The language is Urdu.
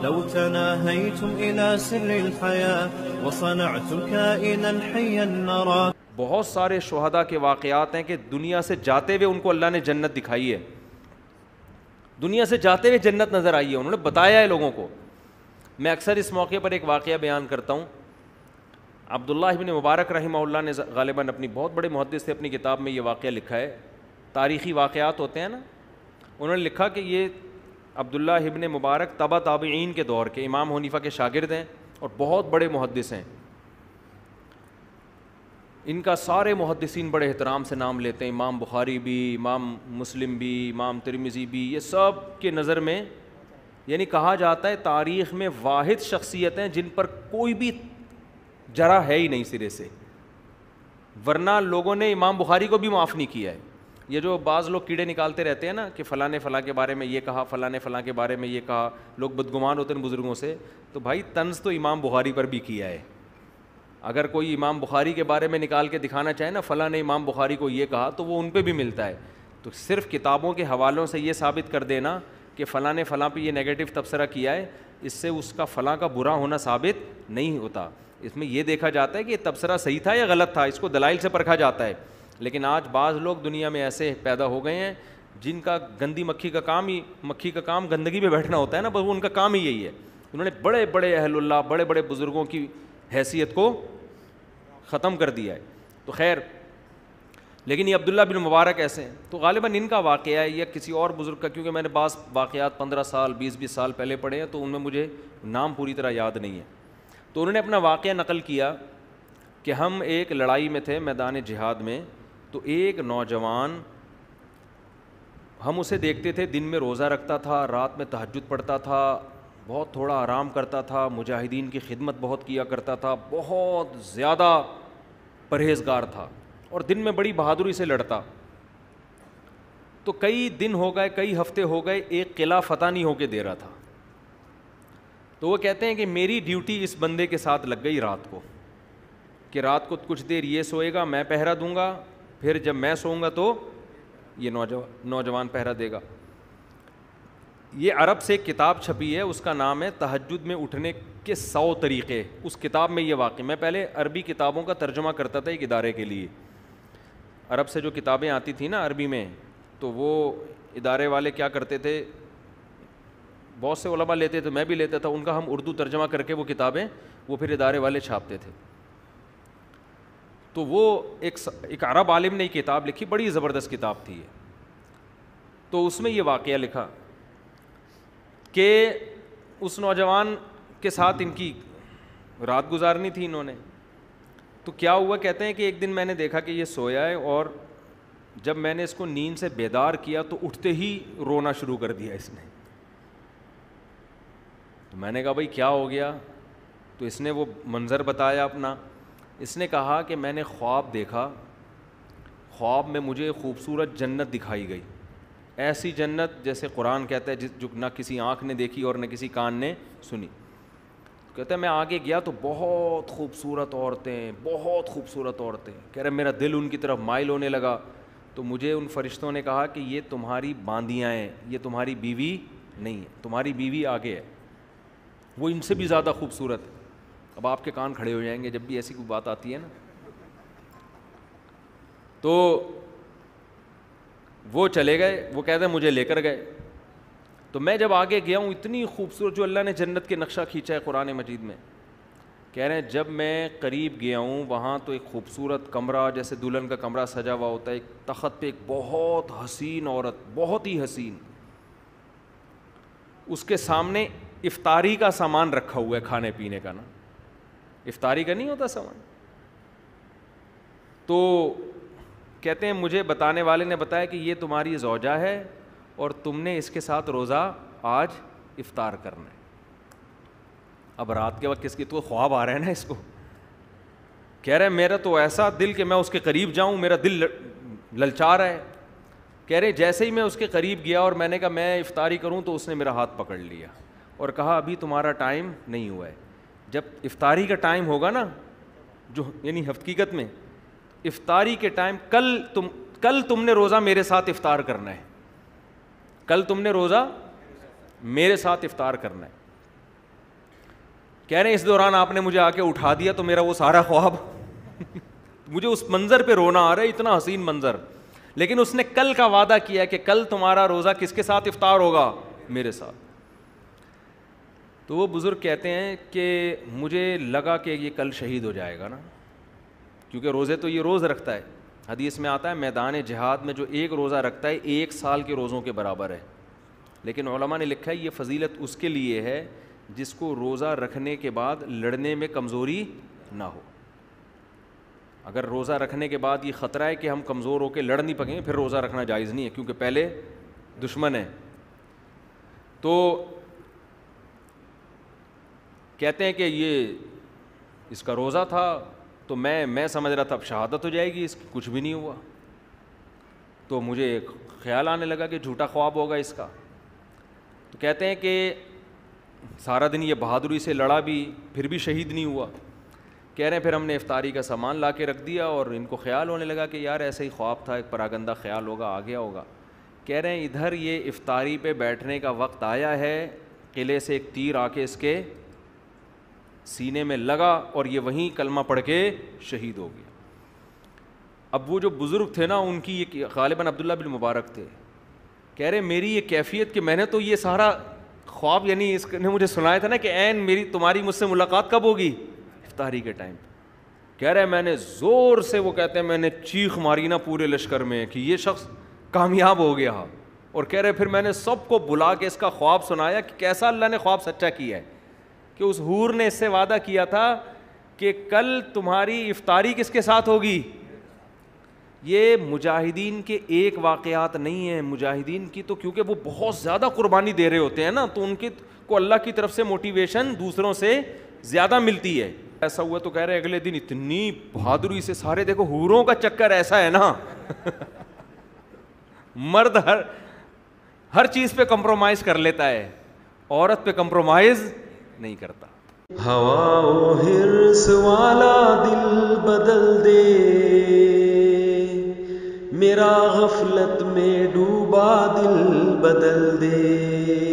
لو تناهيتم إلى سر الحياة وصنعتم كائنا حيا نرى. بہت سارے شہداء کے واقعات ہیں کہ دنیا سے جاتے ہوئے ان کو اللہ نے جنت دکھائی ہے, دنیا سے جاتے ہوئے جنت نظر آئی ہے, انہوں نے بتایا ہے لوگوں کو. میں اکثر اس موقع پر ایک واقعہ بیان کرتا ہوں. عبداللہ ابن مبارک رحمہ اللہ نے غالباً اپنی بہت بڑے محدث سے اپنی کتاب میں یہ واقعہ لکھا ہے. تاریخی واقعات ہوتے ہیں نا, انہوں نے لکھا کہ یہ عبداللہ ابن مبارک تبع تابعین کے دور کے امام حنیفہ کے شاگرد ہیں اور بہت بڑے محدث ہیں. ان کا سارے محدثین بڑے احترام سے نام لیتے ہیں, امام بخاری بھی, امام مسلم بھی, امام ترمذی بھی, یہ سب کے نظر میں یعنی کہا جاتا ہے تاریخ میں واحد شخصیت ہیں جن پر کوئی بھی جرح ہے ہی نہیں سرے سے, ورنہ لوگوں نے امام بخاری کو بھی معاف نہیں کیا ہے. یہ جو بعض لوگ کیڑے نکالتے رہتے ہیں نا کہ فلاں نے فلاں کے بارے میں یہ کہا, فلاں نے فلاں کے بارے میں یہ کہا, لوگ بدگمان ہوتے ہیں بزرگوں سے, تو بھائی طنز تو امام بخاری پر بھی کیا ہے. اگر کوئی امام بخاری کے بارے میں نکال کے دکھانا چاہے نا فلاں نے امام بخاری کو یہ کہا, تو وہ ان پہ بھی ملتا ہے. تو صرف کتابوں کے حوالوں سے یہ ثابت کر دینا کہ فلاں نے فلاں پہ یہ نیگیٹو تبصرہ کیا ہے, اس سے اس کا فلاں کا برا ہونا ثابت نہیں ہوتا. اس میں یہ دیکھا جاتا ہے کہ یہ تبصرہ صحیح تھا یا غلط تھا, اس کو دلائل سے پرکھا جاتا ہے. لیکن آج بعض لوگ دنیا میں ایسے پیدا ہو گئے ہیں جن کا گندی مکھی کا کام گندگی میں بیٹھنا ہوتا ہے نا, بس وہ ان کا کام ہی یہی ہے. انہوں نے بڑے بڑے اہل اللہ, بڑے بڑے بزرگوں کی حیثیت کو ختم کر دیا ہے. تو خیر, لیکن یہ عبداللہ بن مبارک ایسے ہیں. تو غالباً ان کا واقعہ ہے یا کسی اور بزرگ کا, کیونکہ میں نے بعض واقعات 15 سال 20 سال پہلے پڑھے ہیں تو ان میں مجھے نام پوری طرح یاد نہیں ہے. تو انہوں نے اپنا واقعہ نقل کیا کہ ہم ایک لڑائی میں تھے میدان جہاد میں, تو ایک نوجوان, ہم اسے دیکھتے تھے دن میں روزہ رکھتا تھا, رات میں تہجد پڑھتا تھا, بہت تھوڑا آرام کرتا تھا, مجاہدین کی خدمت بہت کیا کرتا تھا, بہت زیادہ پرہیزگار تھا اور دن میں بڑی بہادری سے لڑتا. تو کئی دن ہو گئے, کئی ہفتے ہو گئے, ایک قلعہ فتح نہیں ہو کے دے رہا تھا. تو وہ کہتے ہیں کہ میری ڈیوٹی اس بندے کے ساتھ لگ گئی رات کو, کہ رات کو کچھ دیر یہ سوئے گا, میں پہرا دوں گا, پھر جب میں سوؤں گا تو یہ نوجوان پہرا دے گا. یہ عرب سے ایک کتاب چھپی ہے, اس کا نام ہے تہجد میں اٹھنے کے 100 طریقے. اس کتاب میں یہ واقعہ, میں پہلے عربی کتابوں کا ترجمہ کرتا تھا ایک ادارے کے لیے. عرب سے جو کتابیں آتی تھیں نا عربی میں, تو وہ ادارے والے کیا کرتے تھے, بہت سے علماء لیتے تھے, میں بھی لیتا تھا, ان کا ہم اردو ترجمہ کر کے وہ کتابیں وہ پھر ادارے والے چھاپتے تھے. تو وہ ایک عرب عالم نے ایک کتاب لکھی, بڑی زبردست کتاب تھی یہ. تو اس میں یہ واقعہ لکھا کہ اس نوجوان کے ساتھ ان کی رات گزارنی تھی انہوں نے. تو کیا ہوا, کہتے ہیں کہ ایک دن میں نے دیکھا کہ یہ سویا ہے, اور جب میں نے اس کو نیند سے بیدار کیا تو اٹھتے ہی رونا شروع کر دیا اس نے. تو میں نے کہا بھائی کیا ہو گیا, تو اس نے وہ منظر بتایا اپنا. اس نے کہا کہ میں نے خواب دیکھا, خواب میں مجھے خوبصورت جنت دکھائی گئی, ایسی جنت جیسے قرآن کہتا ہے جو نہ کسی آنکھ نے دیکھی اور نہ کسی کان نے سنی. کہتا ہے میں آگے گیا تو بہت خوبصورت عورتیں, بہت خوبصورت عورتیں. کہہ رہے میرا دل ان کی طرف مائل ہونے لگا. تو مجھے ان فرشتوں نے کہا کہ یہ تمہاری باندیاں ہیں, یہ تمہاری بیوی نہیں ہے, تمہاری بیوی آگے ہے, وہ ان سے بھی زیادہ خوبصورت ہے. اب آپ کے کان کھڑے ہو جائیں گے جب بھی ایسی کوئی بات آتی ہے نا. تو وہ چلے گئے, وہ کہتے ہیں مجھے لے کر گئے. تو میں جب آگے گیا ہوں, اتنی خوبصورت جو اللہ نے جنت کے نقشہ کھینچا ہے قرآن مجید میں, کہہ رہے ہیں جب میں قریب گیا ہوں وہاں تو ایک خوبصورت کمرہ جیسے دلہن کا کمرہ سجا ہوا ہوتا ہے, ایک تخت پہ ایک بہت حسین عورت, بہت ہی حسین, اس کے سامنے افطاری کا سامان رکھا ہوا ہے, کھانے پینے کا نا, افطاری کا نہیں ہوتا سامان. تو کہتے ہیں مجھے بتانے والے نے بتایا کہ یہ تمہاری زوجہ ہے اور تم نے اس کے ساتھ روزہ آج افطار کرنا ہے. اب رات کے وقت کس کی تو خواب آ رہا ہے نا اس کو. کہہ رہے میرا تو ایسا دل کہ میں اس کے قریب جاؤں, میرا دل للچا رہا ہے. کہہ رہے جیسے ہی میں اس کے قریب گیا اور میں نے کہا میں افطاری کروں تو اس نے میرا ہاتھ پکڑ لیا اور کہا ابھی تمہارا ٹائم نہیں ہوا ہے, جب افطاری کا ٹائم ہوگا نا, جو یعنی حقیقت میں افطاری کے ٹائم, کل تم نے روزہ میرے ساتھ افطار کرنا ہے, کل تم نے روزہ میرے ساتھ افطار کرنا ہے. کہہ رہے ہیں اس دوران آپ نے مجھے آ کے اٹھا دیا تو میرا وہ سارا خواب مجھے اس منظر پہ رونا آ رہا ہے, اتنا حسین منظر. لیکن اس نے کل کا وعدہ کیا کہ کل تمہارا روزہ کس کے ساتھ افطار ہوگا؟ میرے ساتھ. تو وہ بزرگ کہتے ہیں کہ مجھے لگا کہ یہ کل شہید ہو جائے گا نا, کیونکہ روزے تو یہ روز رکھتا ہے. حدیث میں آتا ہے میدان جہاد میں جو ایک روزہ رکھتا ہے 1 سال کے روزوں کے برابر ہے. لیکن علماء نے لکھا ہے یہ فضیلت اس کے لیے ہے جس کو روزہ رکھنے کے بعد لڑنے میں کمزوری نہ ہو. اگر روزہ رکھنے کے بعد یہ خطرہ ہے کہ ہم کمزور ہو کے لڑ نہیں پکیں, پھر روزہ رکھنا جائز نہیں ہے, کیونکہ پہلے دشمن ہے. تو کہتے ہیں کہ یہ اس کا روزہ تھا تو میں سمجھ رہا تھا اب شہادت ہو جائے گی اس کی, کچھ بھی نہیں ہوا. تو مجھے خیال آنے لگا کہ جھوٹا خواب ہوگا اس کا. تو کہتے ہیں کہ سارا دن یہ بہادری سے لڑا بھی, پھر بھی شہید نہیں ہوا. کہہ رہے ہیں پھر ہم نے افطاری کا سامان لا کے رکھ دیا اور ان کو خیال ہونے لگا کہ یار ایسا ہی خواب تھا, ایک پراگندہ خیال ہوگا, آ گیا ہوگا. کہہ رہے ہیں ادھر یہ افطاری پہ بیٹھنے کا وقت آیا ہے, قلعے سے ایک تیر آ کے اس کے سینے میں لگا اور یہ وہیں کلمہ پڑھ کے شہید ہو گیا. اب وہ جو بزرگ تھے نا ان کی یہ غالباً عبداللہ بن مبارک تھے, کہہ رہے میری یہ کیفیت کہ میں نے تو یہ سارا خواب, یعنی اس نے مجھے سنایا تھا نا کہ عین میری تمہاری مجھ سے ملاقات کب ہوگی؟ افطاری کے ٹائم. کہہ رہے میں نے زور سے, وہ کہتے ہیں میں نے چیخ ماری نا پورے لشکر میں کہ یہ شخص کامیاب ہو گیا. اور کہہ رہے پھر میں نے سب کو بلا کے اس کا خواب سنایا کہ کیسا اللہ نے خواب سچا کیا ہے, کہ اس حور نے اس سے وعدہ کیا تھا کہ کل تمہاری افطاری کس کے ساتھ ہوگی. یہ مجاہدین کے ایک واقعات نہیں ہیں, مجاہدین کی تو کیونکہ وہ بہت زیادہ قربانی دے رہے ہوتے ہیں نا, تو ان کی کو اللہ کی طرف سے موٹیویشن دوسروں سے زیادہ ملتی ہے. ایسا ہوا تو کہہ رہے اگلے دن اتنی بہادری سے سارے, دیکھو حوروں کا چکر ایسا ہے نا مرد ہر چیز پہ کمپرومائز کر لیتا ہے, عورت پہ کمپرومائز نہیں کرتا. ہوا و حرص والا دل بدل دے, میرا غفلت میں ڈوبا دل بدل دے.